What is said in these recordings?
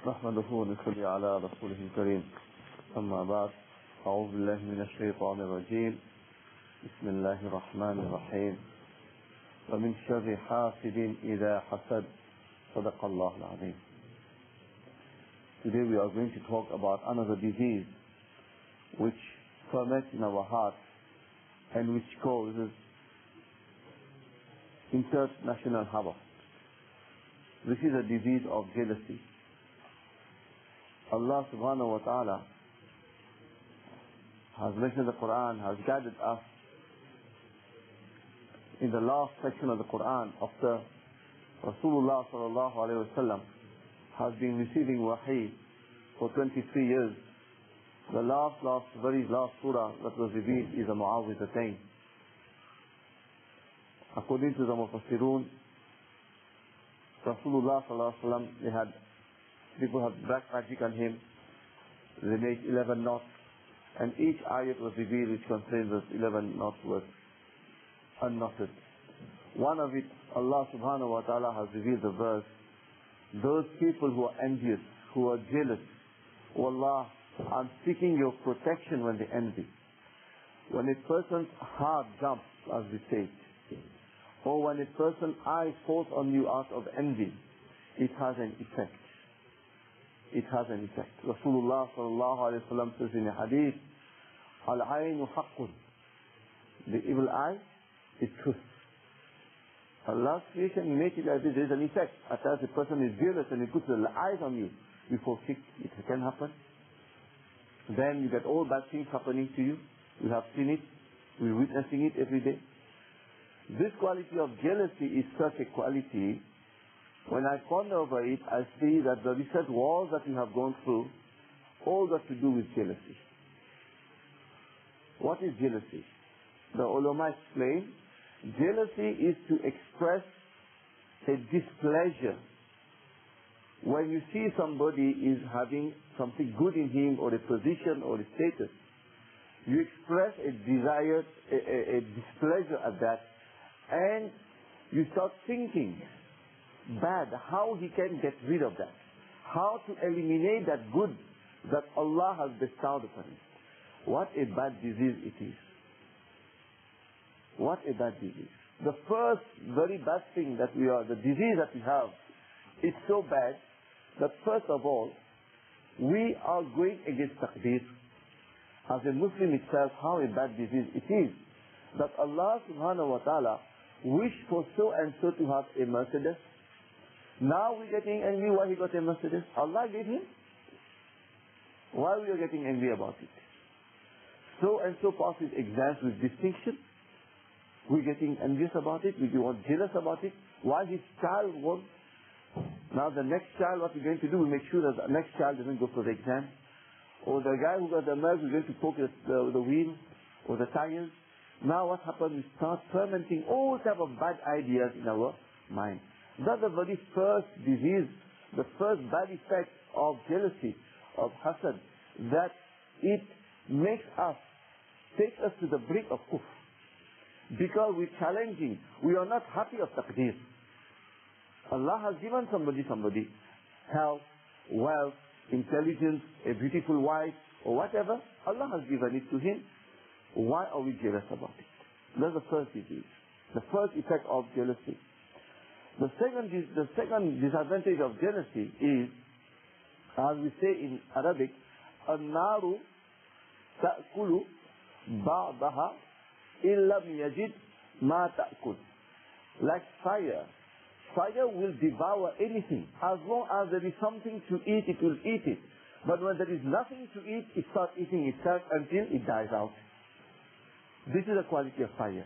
نحمده ونصلي على رسوله الكريم أما بعد أعوذ بالله من الشيطان الرجيم بسم الله الرحمن الرحيم ومن شر حاسد إذا حسد صدق الله العظيم. Today we are going to talk about another disease which ferments in our hearts and which causes international havoc. This is a disease of jealousy. Allah subhanahu wa ta'ala has mentioned the Quran, has guided us in the last section of the Quran after Rasulullah sallallahu alayhi wa sallam has been receiving wahi for 23 years. The very last surah that was revealed is the Mu'awwidhatayn. According to the Mufassirun, Rasulullah sallallahu alayhi wa sallam, people had black magic on him. They made 11 knots, and each ayat was revealed which contains those 11 knots was unknotted. One of it, Allah subhanahu wa ta'ala has revealed the verse, those people who are envious, who are jealous, oh Allah, I'm seeking your protection when they envy. When a person's heart jumps, as we say, or when a person's eye falls on you out of envy, it has an effect. It has an effect. Rasulullah sallallahu alayhi wa sallam says in a hadith, Al-aynu haqqun. The evil eye is truth. Allah's creation, He made it like this. There is an effect. At times a person is jealous and He puts the eyes on you. You fall sick. It can happen. Then you get all bad things happening to you. We have seen it. We're witnessing it every day. This quality of jealousy is such a quality. When I ponder over it, I see that the recent wars that we have gone through, all got to do with jealousy. What is jealousy? The ulama explain, jealousy is to express a displeasure. When you see somebody is having something good in him, or a position, or a status, you express a desire, a displeasure at that, and you start thinking bad, how he can get rid of that, how to eliminate that good that Allah has bestowed upon him. What a bad disease it is. What a bad disease. The first very bad thing that the disease that we have, is so bad that first of all, we are going against taqdeer. As a Muslim itself, how a bad disease it is. That Allah subhanahu wa ta'ala wished for so and so to have a Mercedes. Now we're getting angry why he got a Mercedes. Allah gave him. Why we are getting angry about it? So and so passes exams with distinction. We're getting envious about it. We are jealous about it. Why his child won't. Now the next child, what we're going to do, we make sure that the next child doesn't go for the exam. Or the guy who got the nerves, we're going to poke the wheel or the tires. Now what happens? We start fermenting all type of bad ideas in our mind. That's the very first disease, the first bad effect of jealousy, of hasad, that it makes us, take us to the brink of kufr. Because we're challenging, we are not happy of taqdeer. Allah has given somebody health, wealth, intelligence, a beautiful wife, or whatever. Allah has given it to him. Why are we jealous about it? That's the first disease, the first effect of jealousy. The second disadvantage of jealousy is, as we say in Arabic, النار تأكل بعضها إن لم يجد ما تأكل. Like fire will devour anything. As long as there is something to eat, it will eat it. But when there is nothing to eat, it starts eating itself until it dies out. This is the quality of fire.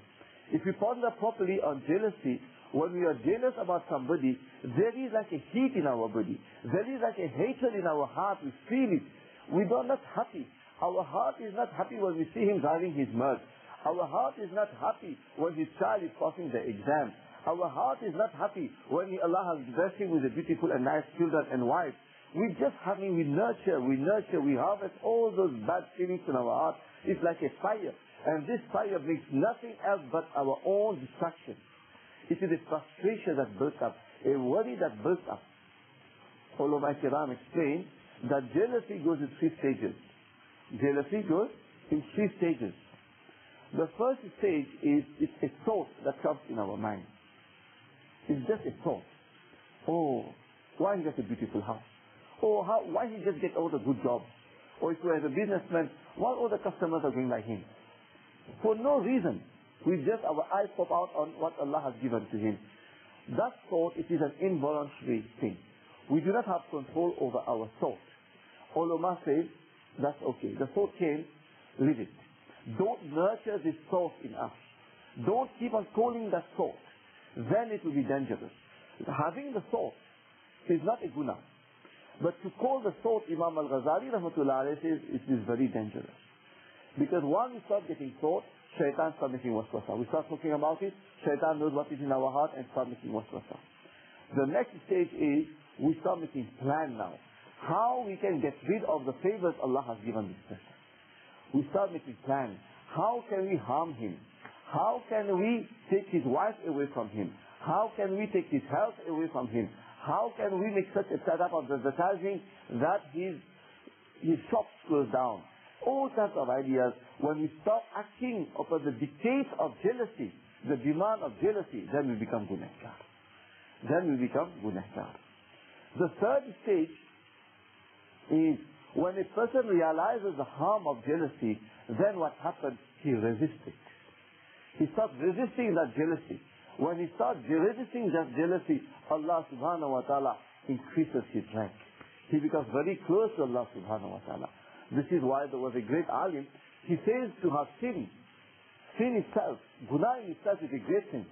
If we ponder properly on jealousy, when we are jealous about somebody, there is like a heat in our body. There is like a hatred in our heart. We feel it. We are not happy. Our heart is not happy when we see him driving his Merc. Our heart is not happy when his child is passing the exam. Our heart is not happy when Allah has blessed him with a beautiful and nice children and wife. We just happy, we nurture, we harvest all those bad feelings in our heart. It's like a fire. And this fire brings nothing else but our own destruction. It is a frustration that builds up, a worry that builds up. ulama kiram explain that jealousy goes in 3 stages. Jealousy goes in 3 stages. The first stage is it's a thought that comes in our mind. It's just a thought. Oh, why he has a beautiful house? Oh, why he just get all the good jobs? Or if you as a businessman, why all the customers are going like him? For no reason. Our eyes pop out on what Allah has given to him. That thought, it is an involuntary thing. We do not have control over our thought. Ulama says, that's okay. The thought came, leave it. Don't nurture this thought in us. Don't keep on calling that thought. Then it will be dangerous. Having the thought is not a guna. But to call the thought, Imam al-Ghazali rahmatullah alayhi says, it is very dangerous. Because once we start getting thought, shaitan starts making waswasa. We start talking about it, shaitan knows what is in our heart and start making waswasa. The next stage is, we start making plan now. How we can get rid of the favors Allah has given this person. We start making plans. How can we harm him? How can we take his wife away from him? How can we take his health away from him? How can we make such a setup of advertising that his shop goes down? All types of ideas. When we stop acting upon the dictates of jealousy, the demand of jealousy, then we become gunahkar. The third stage is when a person realizes the harm of jealousy, then what happens? He resists it. He starts resisting that jealousy. When he starts resisting that jealousy, Allah subhanahu wa ta'ala increases his rank. He becomes very close to Allah subhanahu wa ta'ala. This is why there was a great alim. He says to have sin itself, guna in itself is a great sin.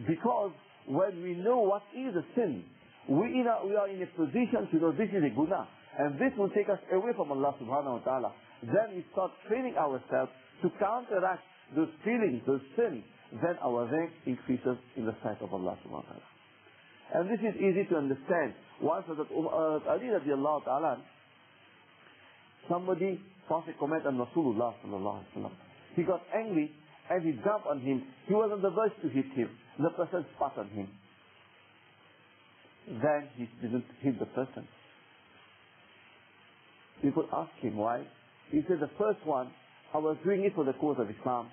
Because when we know what is a sin, we are in a position to know this is a guna. And this will take us away from Allah subhanahu wa ta'ala. Then we start training ourselves to counteract those feelings, those sins. Then our rank increases in the sight of Allah subhanahu wa ta'ala. And this is easy to understand. Once that Ali radiallahu ta'ala, somebody passed a comment on Rasulullah sallallahu alaihi wasallam. He got angry and he jumped on him. He was on the verge to hit him. The person spat on him. Then he didn't hit the person. People asked him why. He said, the first one, I was doing it for the cause of Islam.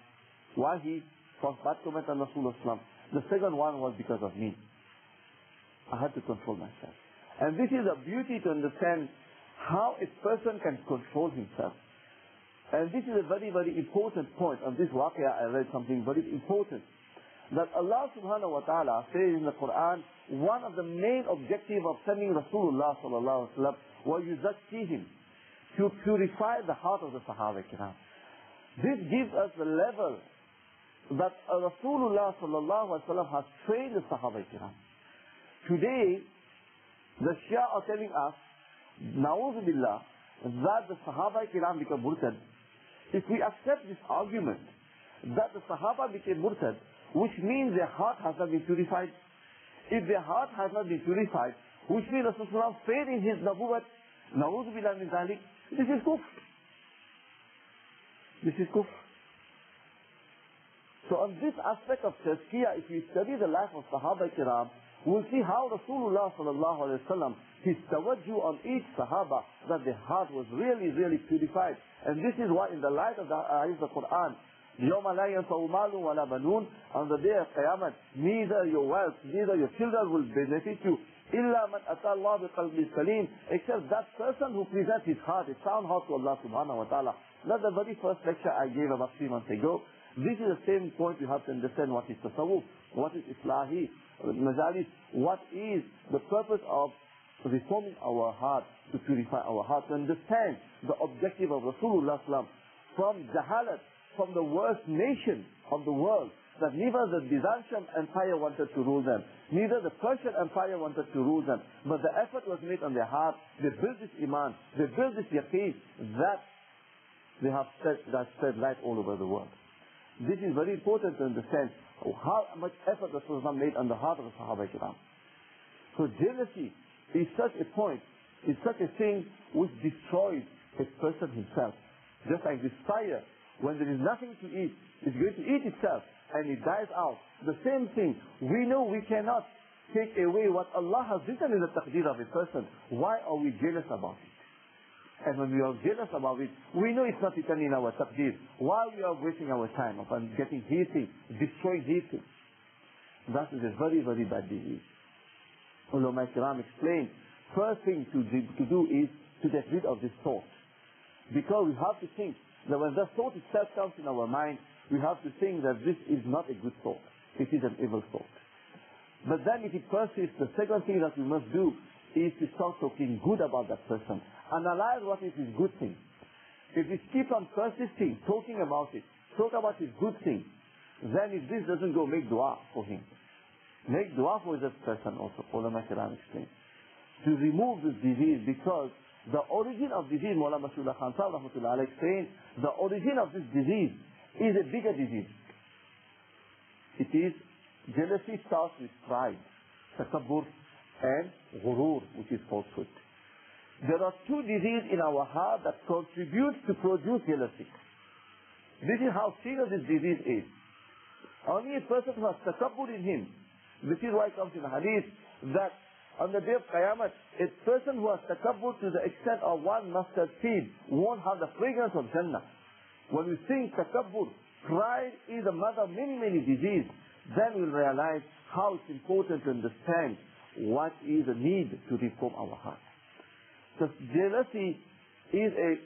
Why he passed bad comment on Rasulullah. The second one was because of me. I had to control myself. And this is a beauty to understand how a person can control himself. And this is a very, very important point. On this waqia, I read something very important. That Allah subhanahu wa ta'ala says in the Quran, one of the main objectives of sending Rasulullah sallallahu alaihi wasallam was yuzakkihim, to purify the heart of the Sahaba kiram. This gives us the level that Rasulullah sallallahu alaihi wasallam has trained the Sahaba kiram. Today, the Shia are telling us, na'udhu billah, that the Sahaba kiram become murtad. If we accept this argument that the Sahaba became murtad, which means their heart has not been purified. If their heart has not been purified, which means Rasulullah failed in his nabuwat, na'udhu billah min dhalik, this is kufr. This is kufr. So on this aspect of tazkiyah, if we study the life of Sahaba kiram, we'll see how Rasulullah sallallahu alaihi wasallam, his tawajjuh on each Sahaba, that their heart was really, really purified. And this is why in the light of the ayat of the Quran, يَوْمَ لَا يَنْفَعُ مَالٌ وَلَا بَنُونَ, on the day of Qiyamah, neither your wealth, neither your children will benefit you, إِلَّا مَنْ أَتَى اللَّهُ بِقَلْبٍ سَلِيمٍ, except that person who presents his heart, his sound heart to Allah subhanahu wa ta'ala. That's the very first lecture I gave about 3 months ago. This is the same point. You have to understand what is tasawwuf, what is islahi, majalis, what is the purpose of reforming our heart, to purify our heart, to understand the objective of Rasulullah sallam, from jahalat, from the worst nation of the world, that neither the Byzantine Empire wanted to rule them, neither the Persian Empire wanted to rule them, but the effort was made on their heart. They built this iman, they built this yaqeen, that they have spread light all over the world. This is very important to understand how much effort Rasulullah made on the heart of the Sahaba kiram. So jealousy is such a point, is such a thing which destroys a person himself. Just like this fire, when there is nothing to eat, it's going to eat itself and it dies out. The same thing, we know we cannot take away what Allah has written in the taqdeer of a person, why are we jealous about it? And when we are jealous about it, we know it's not written in our taqdeer. Why we are wasting our time upon getting hating, destroying hating? That is a very, very bad disease. Ulama Kiram explained, first thing to do is to get rid of this thought. Because we have to think that when the thought itself comes in our mind, we have to think that this is not a good thought. It is an evil thought. But then if it persists, the second thing that we must do is to start talking good about that person. Analyze what is his good thing. If we keep on persisting, talking about it, talk about his good thing, then if this doesn't go, make dua for him. Make dua for this person also. Ulama Kiram explained. To remove this disease, because the origin of disease, Maulana Masrullah Khan Sahib Rahmatullah Alayhi explained, the origin of this disease is a bigger disease. It is, jealousy starts with pride, takabbur, and ghurur, which is falsehood. There are two diseases in our heart that contribute to produce jealousy. This is how serious this disease is. Only a person who has takabbur in him, this is why it comes in the hadith that on the day of Qiyamah, a person who has takabbur to the extent of one mustard seed won't have the fragrance of Jannah. When we think takabbur, pride is the mother of many, many diseases, then we'll realize how it's important to understand what is the need to reform our heart. Because jealousy is a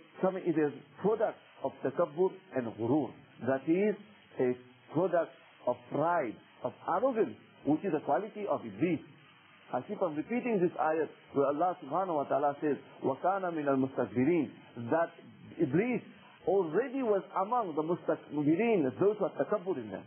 product of takabbur and ghurur. That is a product of pride, of arrogance, which is a quality of Iblis. I keep on repeating this ayat where Allah subhanahu wa ta'ala says, وَكَانَ مِنَ الْمُسْتَكْبِرِينَ, that Iblis already was among the mustakbirin, those who had takabbur in them.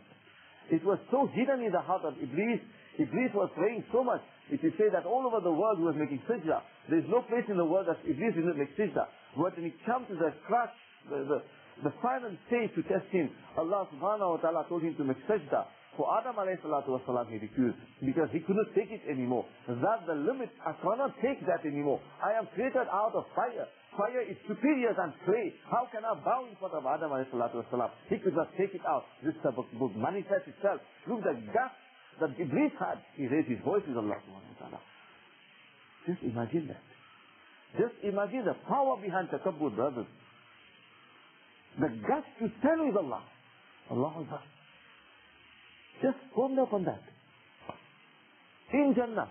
It was so hidden in the heart of Iblis. Iblis was praying so much. If you say that all over the world he was making sajda, there is no place in the world that Iblis did not make sajda. But when it comes to the crash, the final stage to test him, Allah subhanahu wa ta'ala told him to make sajda. For Adam alayhi salatu wasalam, he refused because he could not take it anymore. That's the limit. I cannot take that anymore. I am created out of fire. Fire is superior than clay. How can I bow in front of Adam alayhi salatu wasalam? He could not take it out. This book manifests itself. Look, the guts that Iblis had. He raised his voice with Allah subhanahu wa ta'ala. Just imagine that. Just imagine the power behind takabbur, brothers. The guts to stand with Allah. Allah Akbar. Just ponder upon that. In Jannah.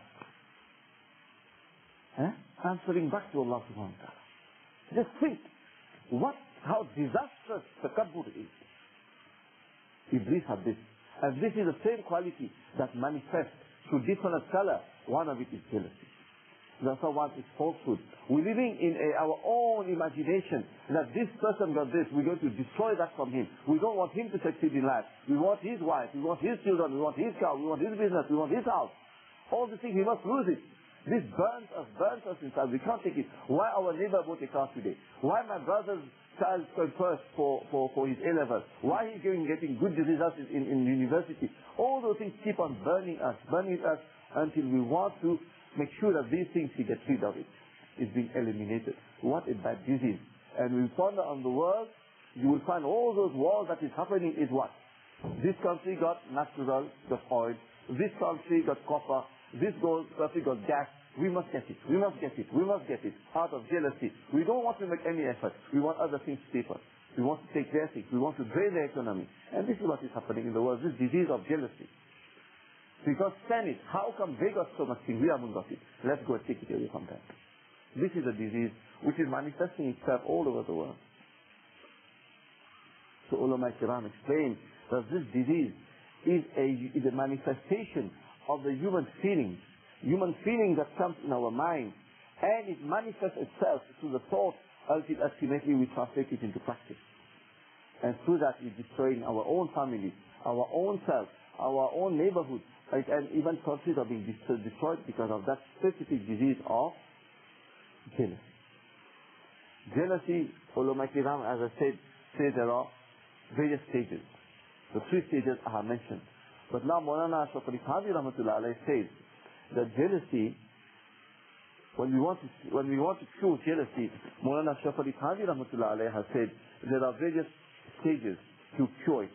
Answering back to Allah subhanahu wa ta'ala. Just think how disastrous takabbur is. Iblis had this. And this is the same quality that manifests through different color. One of it is jealousy. The other one is falsehood. We're living in our own imagination that this person got this, we're going to destroy that from him. We don't want him to succeed in life. We want his wife, we want his children, we want his car, we want his business, we want his house. All the things, he must lose it. This burns us inside. We can't take it. Why our neighbor bought a car today? Why my brother's child going first for his A-level? Why he's getting good results in university? All those things keep on burning us until we want to make sure that these things, he gets rid of it. It's being eliminated. What a bad disease. And we ponder on the world, you will find all those wars that is happening is what? This country got natural, got oil. This country got copper. This country got gas. We must get it. We must get it. We must get it. Out of jealousy. We don't want to make any effort. We want other things cheaper. We want to take their things. We want to drain the economy. And this is what is happening in the world. This disease of jealousy. Because stand it. How come they got so much thing? We haven't got it. Let's go and take it away from them. This is a disease which is manifesting itself all over the world. So Ulama Kiram explained that this disease is a manifestation of the human feeling that comes in our mind, and it manifests itself through the thought until ultimately we translate it into practice. And through that we're destroying our own family, our own self, our own neighborhood, and even countries are being destroyed because of that specific disease of jealousy. Jealousy, Ulama Kiram, as I said, there are various stages. The 3 stages I have mentioned. But now Maulana Ashraf Ali Thanvi Rahmatullah Alayhi says that jealousy, when we want to cure jealousy, Maulana Ashraf Ali Thanvi Rahmatullah Alayhi has said there are various stages to cure it.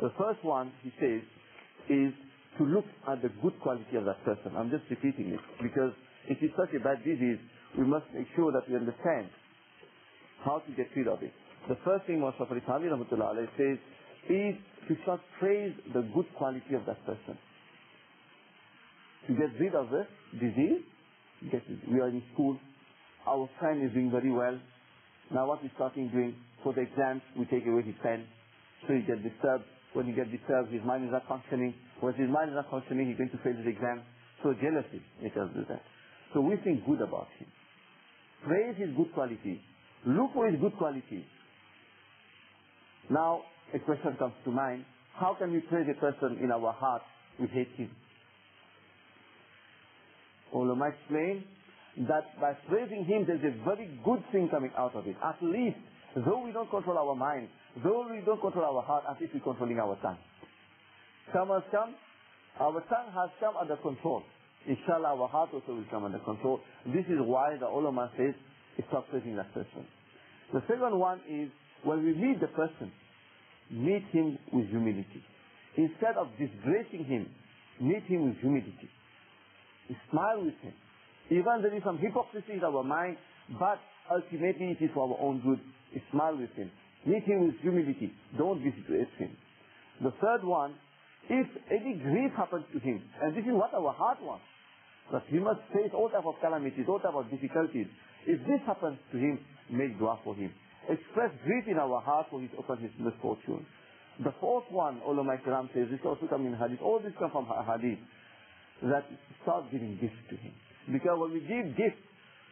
The first one, he says, is to look at the good quality of that person. I'm just repeating it because it is such a bad disease, we must make sure that we understand how to get rid of it. The first thing was Prophet Ali Rahmatullah Alayhi says is to start praise the good quality of that person. To get rid of the disease, we are in school, our friend is doing very well. Now what we starting doing? For the exams, we take away his pen, so he gets disturbed. When he gets disturbed, his mind is not functioning. When his mind is not functioning, he's going to fail his exam. So jealousy makes us do that. So we think good about him. Praise his good quality. Look for his good quality. Now, a question comes to mind. How can we praise a person in our heart we hate him? Ulama explain that by praising him, there's a very good thing coming out of it. At least, though we don't control our mind, though we don't control our heart, at least we're controlling our tongue. Our tongue has come under control. Inshallah, our heart also will come under control. This is why the ulama says, stop praising that person. The second one is, when we meet the person, meet him with humility. Instead of disgracing him, meet him with humility. Smile with him. Even there is some hypocrisy in our mind, but ultimately it is for our own good. Smile with him. Meet him with humility. Don't disgrace him. The third one, if any grief happens to him, and this is what our heart wants, that he must face all type of calamities, all type of difficulties. If this happens to him, make dua for him. Express grief in our heart for his misfortune. The fourth one, ulama kiram says, this also comes in hadith, all this comes from hadith, that start giving gifts to him. Because when we give gifts,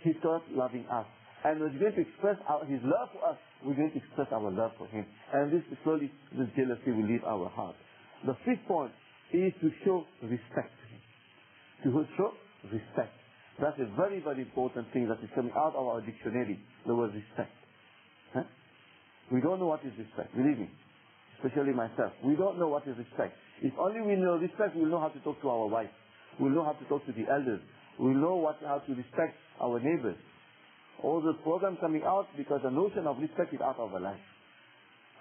he starts loving us. And we're going to express his love for us, we're going to express our love for him. And this jealousy will leave our heart. The fifth point is to show respect to him. To show respect. That's a very, very important thing that is coming out of our dictionary, the word respect. Huh? We don't know what is respect, believe me. Especially myself. We don't know what is respect. If only we know respect, we'll know how to talk to our wife. We'll know how to talk to the elders. We'll know how to respect our neighbors. All the programs coming out because the notion of respect is out of our life.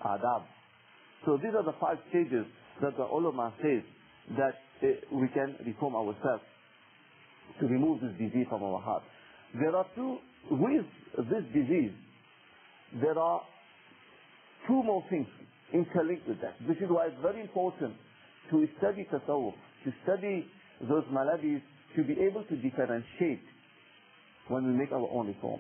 Adab. So these are the 5 stages that the ulama says that we can reform ourselves to remove this disease from our heart. There are with this disease, there are 2 more things interlinked with that. This is why it's very important to study tasawwuf, to study those maladies, to be able to differentiate when we make our own reform.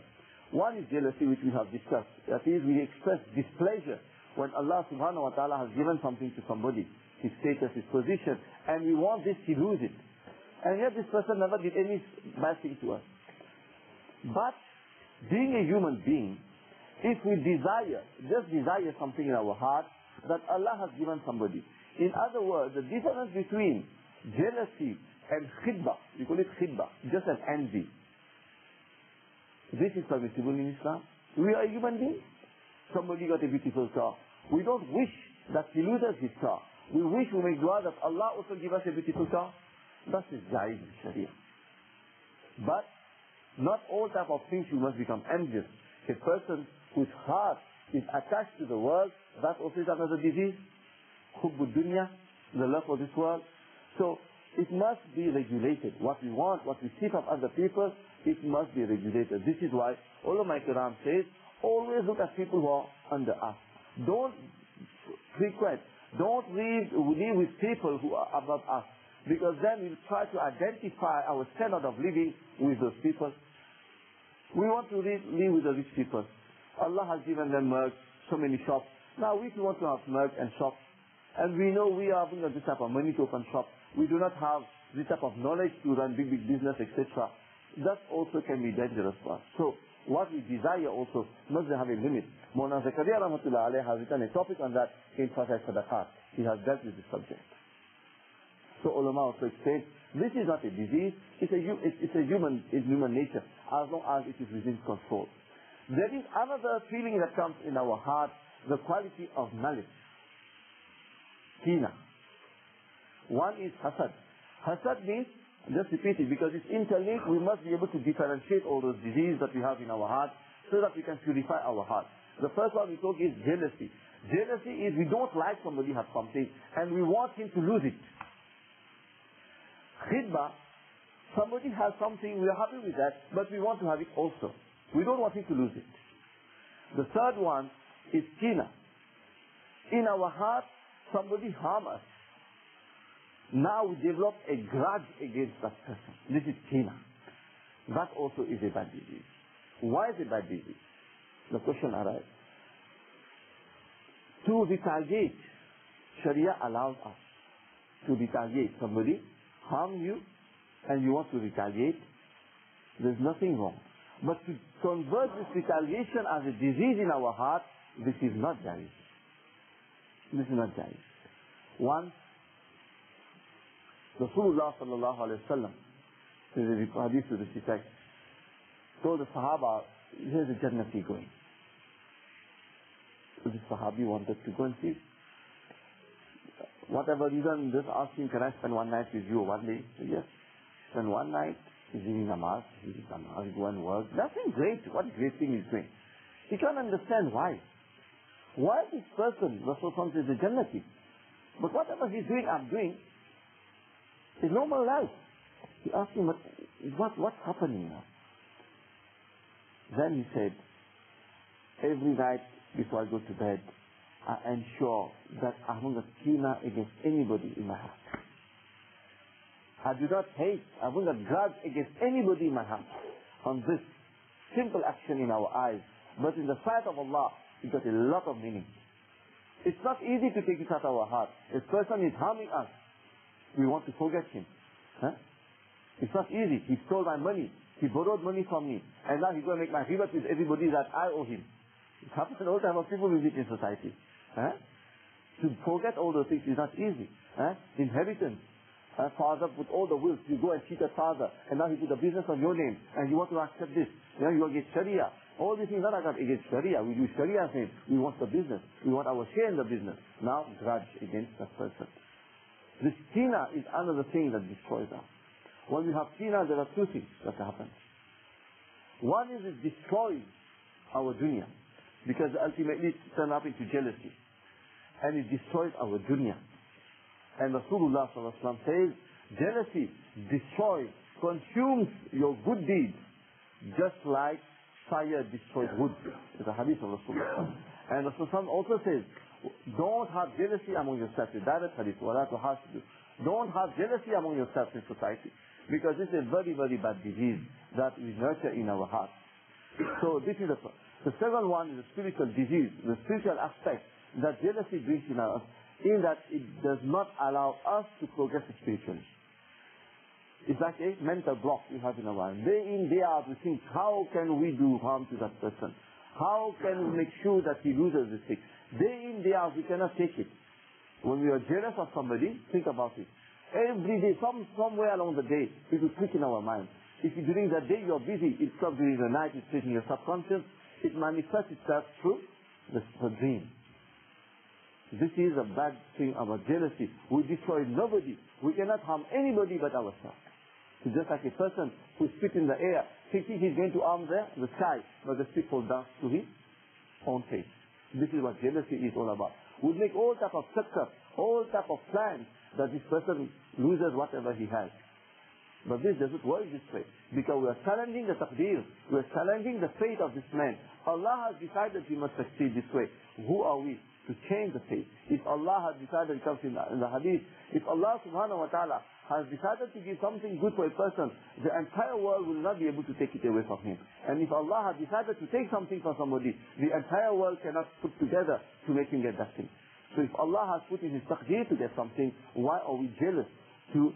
One is jealousy, which we have discussed. That is, we express displeasure when Allah subhanahu wa ta'ala has given something to somebody, his status, his position, and we want this to lose it. And yet this person never did any bad thing to us. But, being a human being, if we just desire something in our heart that Allah has given somebody. In other words, the difference between jealousy and khidbah, we call it khidbah, just an envy. This is permissible in Islam. We are human beings. Somebody got a beautiful car. We don't wish that he loses his car. We wish, we make dua that Allah also give us a beautiful car. That is jaiz in Sharia. But not all type of things you must become envious. A person whose heart is attached to the world, that also is another disease. Hubbu dunya, the love for this world. So it must be regulated. What we want, what we see from other people, it must be regulated. This is why ulama kiram says, always look at people who are under us. Don't live with people who are above us. Because then we'll try to identify our standard of living with those people. We want to live with the rich people. Allah has given them milk, so many shops. Now we want to have milk and shops. And we know we are having this type of money to open shops. We do not have this type of knowledge to run big business, etc. That also can be dangerous for us. So what we desire also must have a limit. Mawlana Zakaria Rahmatullah Alayhi has written a topic on that in Fatah Sadaqat. He has dealt with this subject. So ulama also explains, this is not a disease, it's human nature, as long as it is within control. There is another feeling that comes in our heart, the quality of malice. Kina. One is hasad. Hasad means, just repeat it, because it's interlinked, we must be able to differentiate all those diseases that we have in our heart, so that we can purify our heart. The first one we talk is jealousy. Jealousy is we don't like somebody has something, and we want him to lose it. Khidmah, somebody has something, we are happy with that, but we want to have it also. We don't want him to lose it. The third one is kina. In our heart, somebody harm us. Now we develop a grudge against that person. This is kina. That also is a bad disease. Why is it a bad disease? The question arises. To retaliate, Sharia allows us to retaliate. Somebody harm you and you want to retaliate, there's nothing wrong. But to convert this retaliation as a disease in our heart, this is not jaiz. This is not jaiz. Once, Rasulullah sallallahu alayhi wa sallam, in the hadith to this effect, told the Sahaba, here's the Jannati going. So the Sahabi wanted to go and see. Whatever reason, just asked him, can I spend one night with you one day? So yes. Spend one night, he's reading namaz, go and work. Nothing great. What great thing he's doing? He can't understand why. Why this person, Rasulullah says, is a Jannati? But whatever he's doing, I'm doing. His normal life. He asked him, what's happening now? Then he said, every night before I go to bed, I ensure that I haven't got kina against anybody in my heart. I do not hate, I haven't got grudge against anybody in my heart. On this simple action in our eyes, but in the sight of Allah, it got a lot of meaning. It's not easy to take it out of our heart. If a person is harming us, we want to forget him. Huh? It's not easy. He stole my money. He borrowed money from me. And now he's going to make my ribat with everybody that I owe him. It happens all the time of people we meet in society. Huh? To forget all those things is not easy. Huh? Inheritance. Father put all the wills. You go and cheat a father. And now he put the business on your name. And you want to accept this. You are against Sharia. All these things are not against Sharia. We do Sharia's name. We want the business. We want our share in the business. Now grudge against that person. This kina is another thing that destroys us. When we have kina, there are two things that happen. One is it destroys our dunya. Because ultimately it turns up into jealousy. And it destroys our dunya. And Rasulullah sallallahu alaihi wasallam says, jealousy destroys, consumes your good deeds, just like fire destroys wood. It's a hadith of Rasulullah. And Rasulullah also says, don't have jealousy among yourselves. It's direct hadith. Don't have jealousy among yourselves in society. Because this is a very, very bad disease that we nurture in our heart. So this is the second one is a spiritual disease, the spiritual aspect that jealousy brings in us, in that it does not allow us to progress spiritually. It's like a mental block we have in our mind. Day in, day out, we think, how can we do harm to that person? How can we make sure that he loses this thing? Day in, day out, we cannot take it. When we are jealous of somebody, think about it. Every day, somewhere along the day, it will click in our mind. If during the day you are busy, it comes during the night, it's in your subconscious, it manifests itself through the dream. This is a bad thing about jealousy. We destroy nobody. We cannot harm anybody but ourselves. It's just like a person who spits in the air, thinking he's going to harm the sky, but the spit falls down to his own face. This is what jealousy is all about. We make all type of structure, all type of plans that this person loses whatever he has. But this doesn't work this way. Because we are challenging the taqdeer. We are challenging the fate of this man. Allah has decided he must succeed this way. Who are we to change the fate? If Allah has decided, it comes in the hadith, if Allah subhanahu wa ta'ala has decided to give something good for a person, the entire world will not be able to take it away from him. And if Allah has decided to take something from somebody, the entire world cannot put together to make him get that thing. So if Allah has put in his taqdeer to get something, why are we jealous to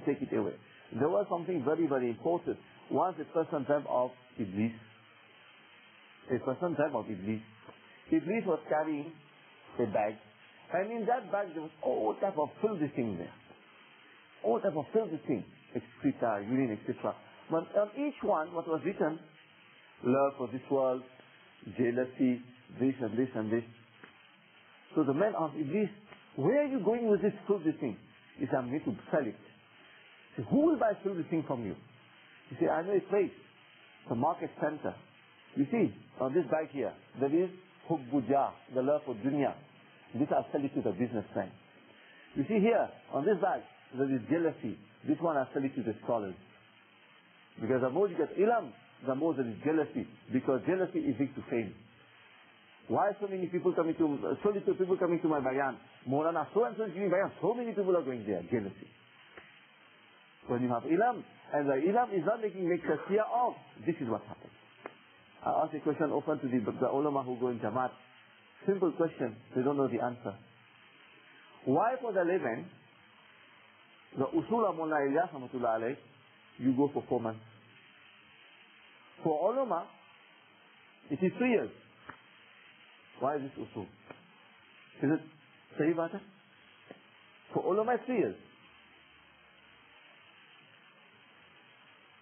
take it away? There was something very, very important. Once a person dreamt of Iblis. A person dreamt of Iblis. Iblis was carrying a bag, and in that bag there was all type of filthy things there. All type of filthy things, excreta, urine, etc. But on each one, what was written? Love for this world, jealousy, this and this and this. So the man asked Iblis, where are you going with this filthy thing? He said, I'm going to sell it. He said, who will buy filthy thing from you? He said, I know a place, the market center. You see, on this bag here, there is Hubbuja, the love for dunya. This I'll sell it to the businessman. You see here, on this bag, there is jealousy. This one I studied to the scholars. Because the more you get ilm, the more there is jealousy. Because jealousy is linked to fame. Why so many people coming to, so little people coming to my bayan? Maulana so and so is giving bayan. So many people are going there. Jealousy. When you have ilm, and the ilm is not make tazkiyah of, this is what happens. I ask a question open to the ulama who go in Jamaat. Simple question. They don't know the answer. Why for the 11, the usul of Mullah Ilyas Rahmatullah alayh, you go for 4 months? For ulama, it is 3 years. Why is this usul? Is it sahi baat hai? For ulama, it's 3 years.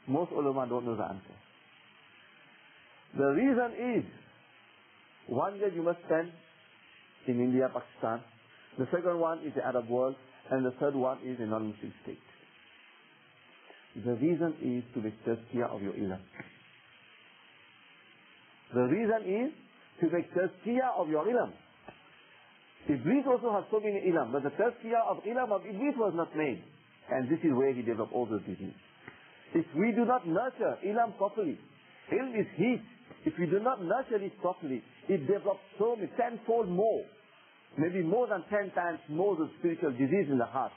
Most ulama don't know the answer. The reason is, 1 year you must spend in India, Pakistan. The second one is the Arab world. And the third one is a non-Muslim state. The reason is to make tazkiyah of your ilm. The reason is to make tazkiyah of your ilm. Iblis also has so many ilm, but the tazkiyah of ilm of Iblis was not made. And this is where he developed all those diseases. If we do not nurture ilm properly, ilm is heat. If we do not nurture it properly, it develops so many, tenfold more. Maybe more than 10 times more of spiritual disease in the heart.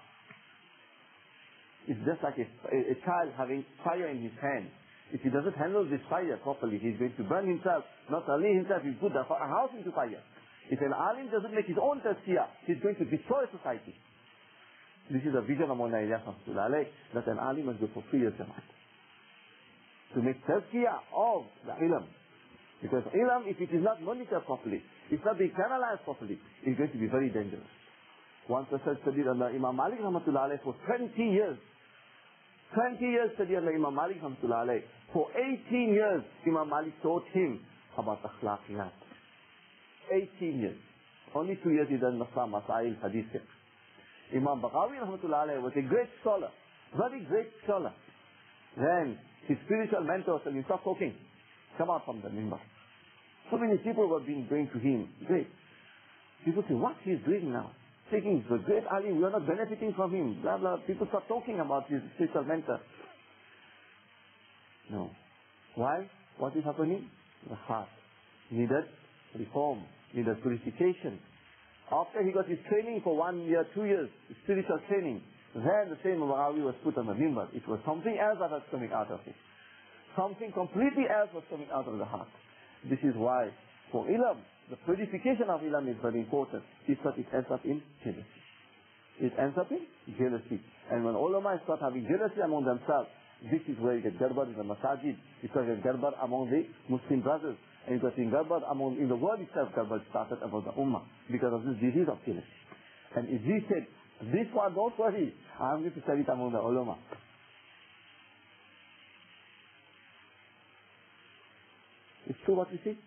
It's just like a child having fire in his hand. If he doesn't handle this fire properly, he's going to burn himself. Not only himself, he'll put a house into fire. If an alim doesn't make his own tazkiyah, he's going to destroy society. This is a vision of Mullah Ilyas Rahmatullah alayh, that an alim must go for 3 years Jamaat. To make tazkiyah of the ilm. Because ilm, if it is not monitored properly, it's not being canalized properly, it's going to be very dangerous. One person studied under Imam Malik Rahmatullah alayh for 20 years. 20 years studied under Imam Malik Rahmatullah alayh. For 18 years, Imam Malik taught him about akhlaqiyat. 18 years. Only 2 years he done Masla, Masail, Hadith. Imam Baghawi Rahmatullah alayh was a great scholar. Very great scholar. Then his spiritual mentor said, you stop talking. Come out from the mimbar. So many people were going to him. Great. People say, what he is doing now? Thinking, the great Ali, we are not benefiting from him. Blah, blah. People start talking about his spiritual mentor. No. Why? What is happening? The heart needed reform, needed purification. After he got his training for 1 year, 2 years, spiritual training, then the same Baghawi was put on the mimbar. It was something else that was coming out of it. Something completely else was coming out of the heart. This is why, for ilm, the purification of ilm is very important. If not, it ends up in jealousy. It ends up in jealousy. And when ulama start having jealousy among themselves, this is where you get garbar in the masajid. Because you get garbar among the Muslim brothers. And you get garbar among, in the world itself, garbar started about the ummah. Because of this disease of jealousy. And Idris said, this one, don't worry, I'm going to study it among the ulama. It's true what we see.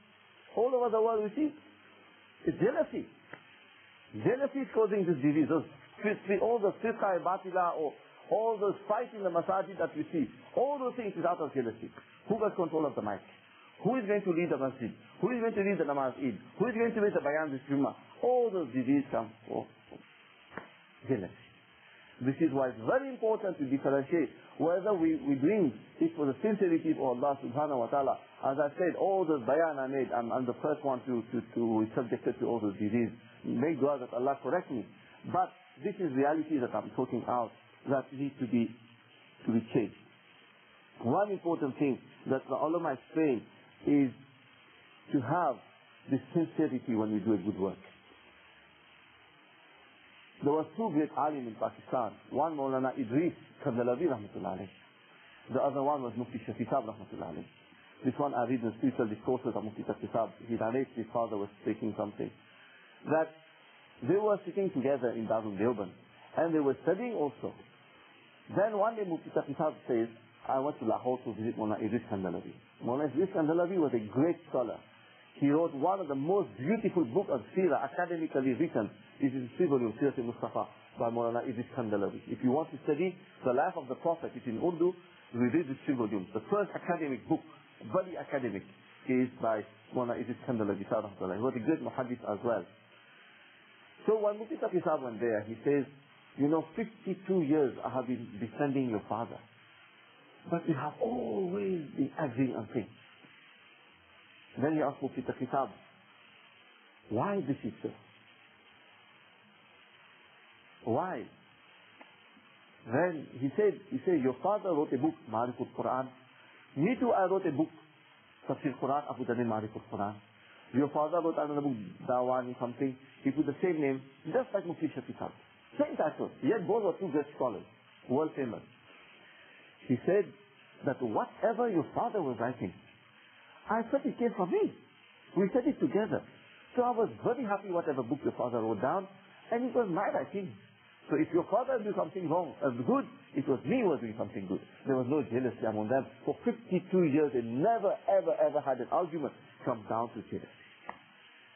All over the world we see. It's jealousy. Jealousy is causing this disease. All the firqa batila, or all those fights in the masajid that we see, all those things is out of jealousy. Who has control of the mic? Who is going to lead the masjid? Who is going to lead the namaz Eid? Who is going to make the bayan this Jummah? All those diseases come from jealousy. This is why it's very important to differentiate whether we bring it for the sincerity of Allah subhanahu wa ta'ala. As I said, all those bayan I made, I'm the first one to be subjected to all those diseases. Make dua that Allah correct me. But this is reality that I'm talking out that needs to be changed. One important thing that the ulama is saying is to have this sincerity when we do a good work. There were 2 great alim in Pakistan. One Maulana Idris Kandalawi Rahmatullah alayh. The other one was Mufti Shafiqab Rahmatullah alayh. This one I read in spiritual discourses of Mufti Shafiqab. He narrates his father was speaking something. That they were sitting together in Darul Deoband. And they were studying also. Then one day Mufti Shafiqab says, I went to Lahore to visit Maulana Idris Kandalawi. Maulana Idris Kandalawi was a great scholar. He wrote one of the most beautiful books of Sirah, academically written. This is the volume, Sirah Mustafa, by Maulana Idris Kandalawi. If you want to study the life of the Prophet, it's in Urdu, we read this volume. The first academic book, very academic, is by Maulana Idris Kandalawi. He was a great muhaddith as well. So when Mufti Shafiqab went there, he says, 52 years I have been defending your father. But you have always been agreeing on things. Then he asked Mufti Kitab, why this is so? Why? Then he said, your father wrote a book, Ma'ariful Quran. Me too, I wrote a book, Tafsir Quran, Abu Dhabi Ma'ariful Quran. Your father wrote another book, Dawani something. He put the same name, just like Mufti Kitab. Same title. Yet both were two great scholars, world famous. He said that whatever your father was writing, I said it came from me. We said it together. So I was very happy whatever book your father wrote down, and it was my writing. So if your father did something wrong, good, it was me who was doing something good. There was no jealousy among them. For 52 years, they never, ever had an argument come down to jealousy.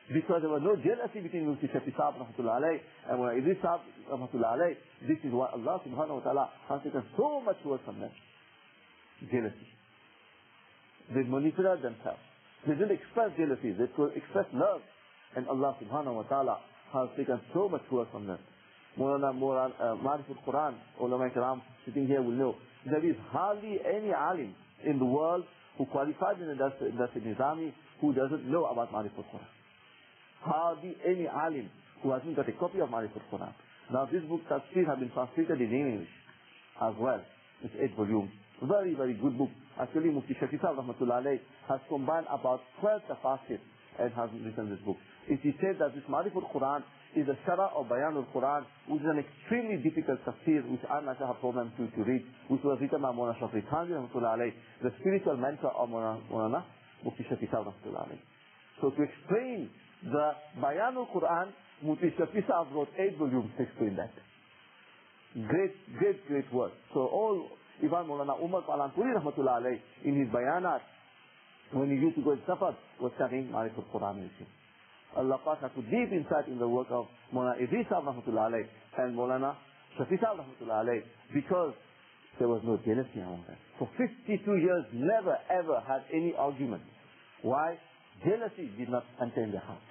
Because there was no jealousy between Mufti Shafi Sahib rahmatullah alayh and Mullah Idris Sahib rahmatullah alayh. This is why Allah subhanahu wa ta'ala has taken so much work from them. Jealousy. They manipulated themselves. They didn't express jealousy, they expressed love. And Allah subhanahu wa ta'ala has taken so much work from them. Ma'ariful Quran, ulama kiram sitting here will know, there is hardly any alim in the world who qualifies in the Nizami who doesn't know about Ma'ariful Quran. Hardly any alim who hasn't got a copy of Ma'ariful Quran. Now this book, Tafsir, has been translated in English as well. It's 8 volumes. Very, very good book. Actually, Mufti Shafi Sahib rahmatullah alayh has combined about 12 tafasir and has written this book. It is said that this Ma'ariful Quran is a Shara of Bayanul Quran, which is an extremely difficult tafsir, which I myself have problems to read, which was written by Mawlana Shafi Khanji rahmatullah alayh, the spiritual mentor of Mawlana Mufti Shafi Sahib rahmatullah alayh. So to explain the Bayanul Quran, Mufti Shafi Sahib wrote 8 volumes to explain that. Great work. So all Imam Maulana Umar Palanpuri rahmatullah alayh, in his bayanat, when he used to go in safar, was studying Ma'ariful Quran with him. Allah Pak had put deep insight in the work of Maulana Idris Sahib rahmatullah alayh and Maulana Shafi Sahib rahmatullah alayh, because there was no jealousy among them. For 52 years, never ever had any argument. Why? Jealousy did not enter in their heart.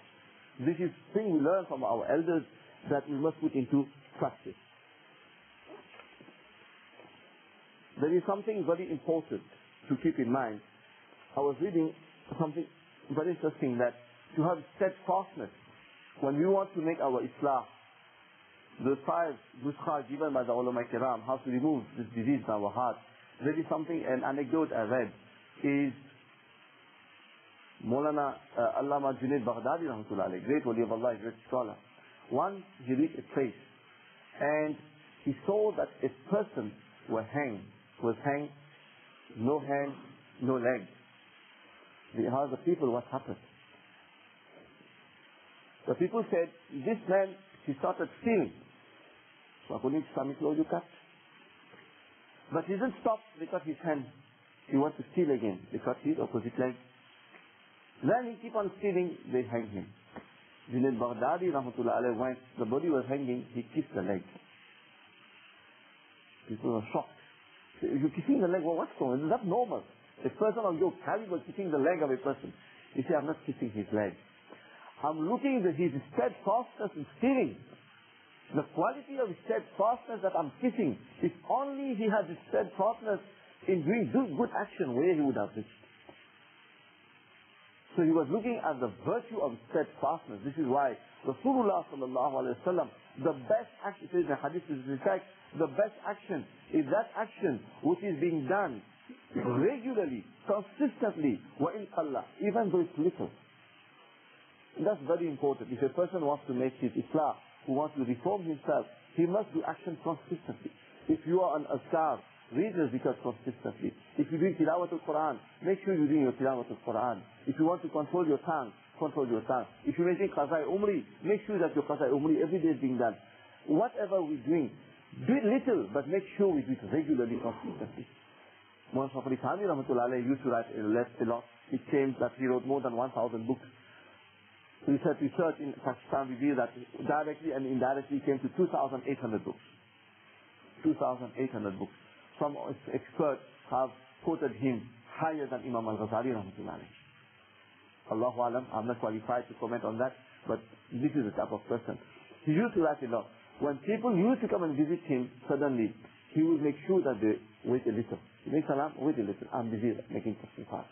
This is thing we learn from our elders that we must put into practice. There is something very important to keep in mind. I was reading something very interesting, that to have steadfastness when we want to make our Islah, the 5 nuskha given by the ulama kiram, how to remove this disease in our heart. There is something, an anecdote I read, is Maulana Allama Junaid Baghdadi rahmatullah alayh, great wali of Allah, great scholar. Once he reached a place and he saw that a person was hanged, no hand, no leg. He asked the people what happened. The people said, this man, he started stealing. So according to Islamic law, you cut. But he didn't stop, they cut his hand. He wants to steal again. They cut his opposite leg. Then he keep on stealing, they hang him. Junaid Baghdadi rahmatullah alayh, when the body was hanging, he kissed the leg. People were shocked. You're kissing the leg, well, what's wrong? Is that normal? A person of your caliber kissing the leg of a person. You say, I'm not kissing his leg. I'm looking at his steadfastness in stealing. The quality of his steadfastness that I'm kissing, if only he had the steadfastness in doing good action, where he would have reached. So he was looking at the virtue of steadfastness. This is why Rasulullah sallallahu alayhi wa sallam, the best action, says in hadith, is in fact, the best action is that action which is being done regularly, consistently, wa in qalla, even though it's little. That's very important. If a person wants to make his Islah, who wants to reform himself, he must do action consistently. If you are an azkar, read the zikr consistently. If you do tilawat al-Quran, make sure you do your tilawat al-Quran. If you want to control your tongue, control your tongue. If you're making qazai umri, make sure that your qazai umri every day is being done. Whatever we're doing, do it little, but make sure we do it regularly, consistently. Muhammad Shafri Thani rahmatullah alayhi used to write a lot. It claims that he wrote more than 1,000 books. Research in Pakistan revealed that directly and indirectly came to 2,800 books. 2,800 books. Some experts have quoted him higher than Imam al-Ghazali rahmatullah alayhi. Allahu alam, I'm not qualified to comment on that, but this is the type of person. He used to write a lot. When people used to come and visit him, suddenly, he would make sure that they wait a little. He makes salam, wait a little. I'm busy making something fast.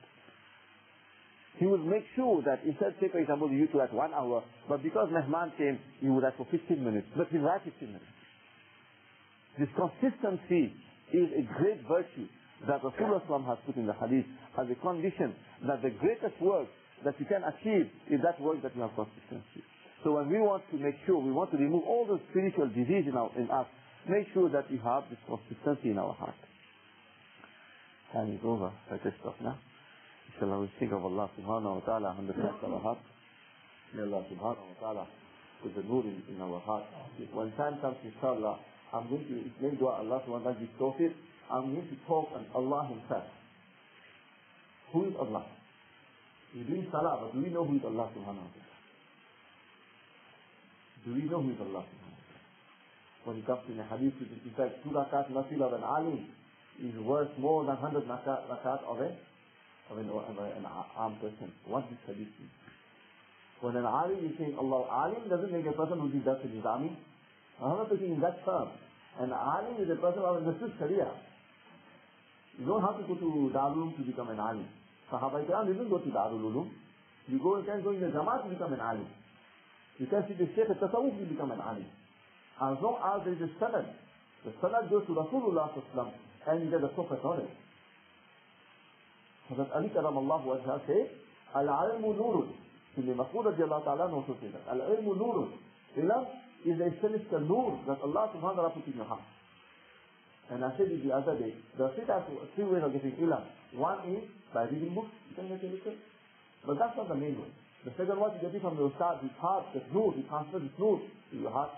He would make sure that instead, say for example, you to at 1 hour, but because Mehman came, you would ask for 15 minutes. But he'll write 15 minutes. This consistency is a great virtue that Rasulullah has put in the hadith as a condition that the greatest work that you can achieve is that work that you have consistency. So when we want to make sure, we want to remove all the spiritual disease in us, make sure that we have this consistency in our heart. Time is over. I can stop now. Inshallah, we think of Allah subhanahu wa ta'ala and the fact of our heart. May Allah subhanahu wa ta'ala put the nur in our heart. When time comes, inshallah, I'm going to explain to Allah subhanahu wa ta'ala this tawfiq. I'm going to talk on Allah himself. Who is Allah? We do salah, but do we know who is Allah subhanahu wa ta'ala? Do we know who is Allah subhanahu wa ta'ala? When it comes to the hadith, it says, 2 rakat nafil of an alim is worth more than 100 rakat of an armed person. What does hadith mean? When an alim is saying Allah, alim doesn't make a person who does in his army. I'm not talking in that term. An alim is a person who understood Sharia. You don't have to go to Darul to become an alim. Sahaba Ikram didn't go to Darul Ulum. You can go in the Jamaat to become an alim. You can see the Shaykh al-Tasawwuf to become an alim. As long as there is a sanad, the sanad goes to Rasulullah and you get the Prophet knowledge. Hazrat Ali Karamallahu wajha says, Al-ilmu nurun. In the Mas'ud radiallahu ta'ala also says that. Al-ilmu nurun. Ilm is a celestial nur that Allah subhanahu wa ta'ala put in your heart. And I said it the other day, there are 3 ways of getting ilm. One is by reading books, you can get it. But that's not the main way. The second one, you get it from your start, his heart, that nur, you transfer this nur to your heart.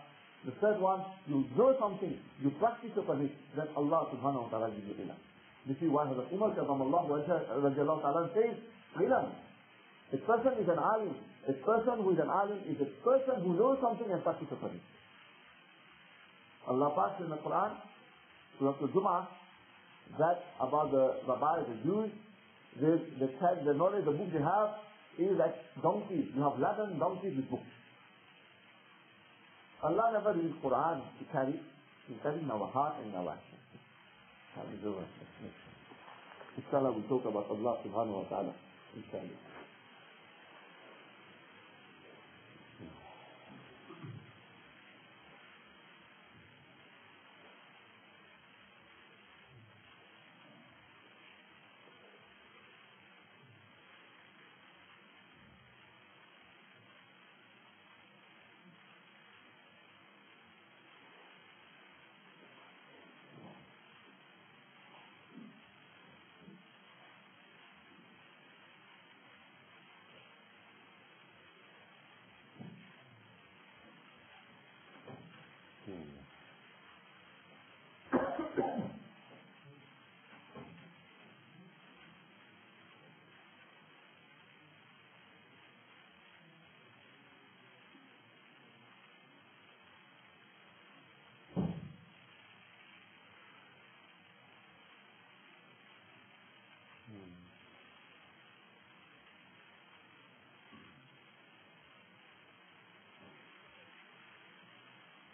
The third one, you know something, you practice upon it, then Allah subhanahu wa ta'ala gives you ilm. This is why Hazrat Umar radiallahu ta'ala says, ilm. A person is an alim. A person who is an alim is a person who knows something and practices upon it. Allah Pak in the Quran, Surah Al-Jum'ah, that about the Bible, the Jews, the knowledge, the book they have is like donkeys. You have laden donkeys with books. Allah never uses Quran to carry. He carries in our heart and in our action. Inshallah, we talk about Allah subhanahu wa ta'ala. Inshallah.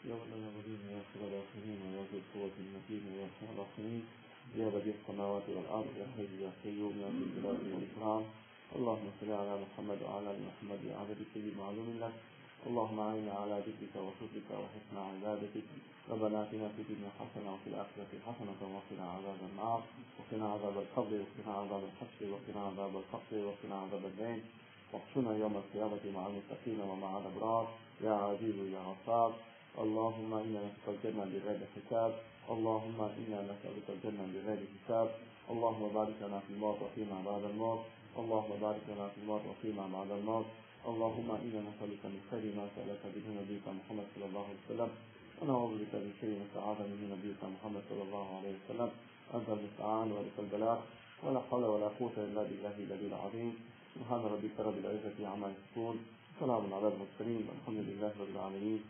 يا رب العالمين يا خير الراحمين ويا ذي القوة المتين ويا خير الراحمين يا بديع السماوات والأرض يا حي يا قيوم يا ذي الجلال والإكرام اللهم صل على محمد وعلى آل محمد عدد كل معلوم لك اللهم أعنا على ذكرك وشكرك وحسن عبادتك ربنا آتنا في الدنيا حسنة وفي الآخرة حسنة وقنا عذاب النار وقنا عذاب القبر وقنا عذاب الحشر وقنا عذاب الفقر وقنا عذاب الدين واحشرنا يوم القيامة مع المتقين ومع الأبرار يا عزيز يا غفار اللهم إنا نسألك الجنة بغير حساب اللهم إنا نسألك الجنة بغير حساب اللهم بارك لنا في الموت وفيما بعد الموت اللهم بارك لنا في الموت وفيما بعد الموت اللهم إنا نسألك من خير ما سألك به نبيك محمد صلى الله عليه وسلم ونعوذ بك من شر ما استعاذ به نبيك محمد صلى الله عليه وسلم أنت المستعان ولك البلاغ ولا حول ولا قوة إلا بالله العلي العظيم سبحان ربك رب العزة عما يصفون سلام على المرسلين والحمد لله رب العالمين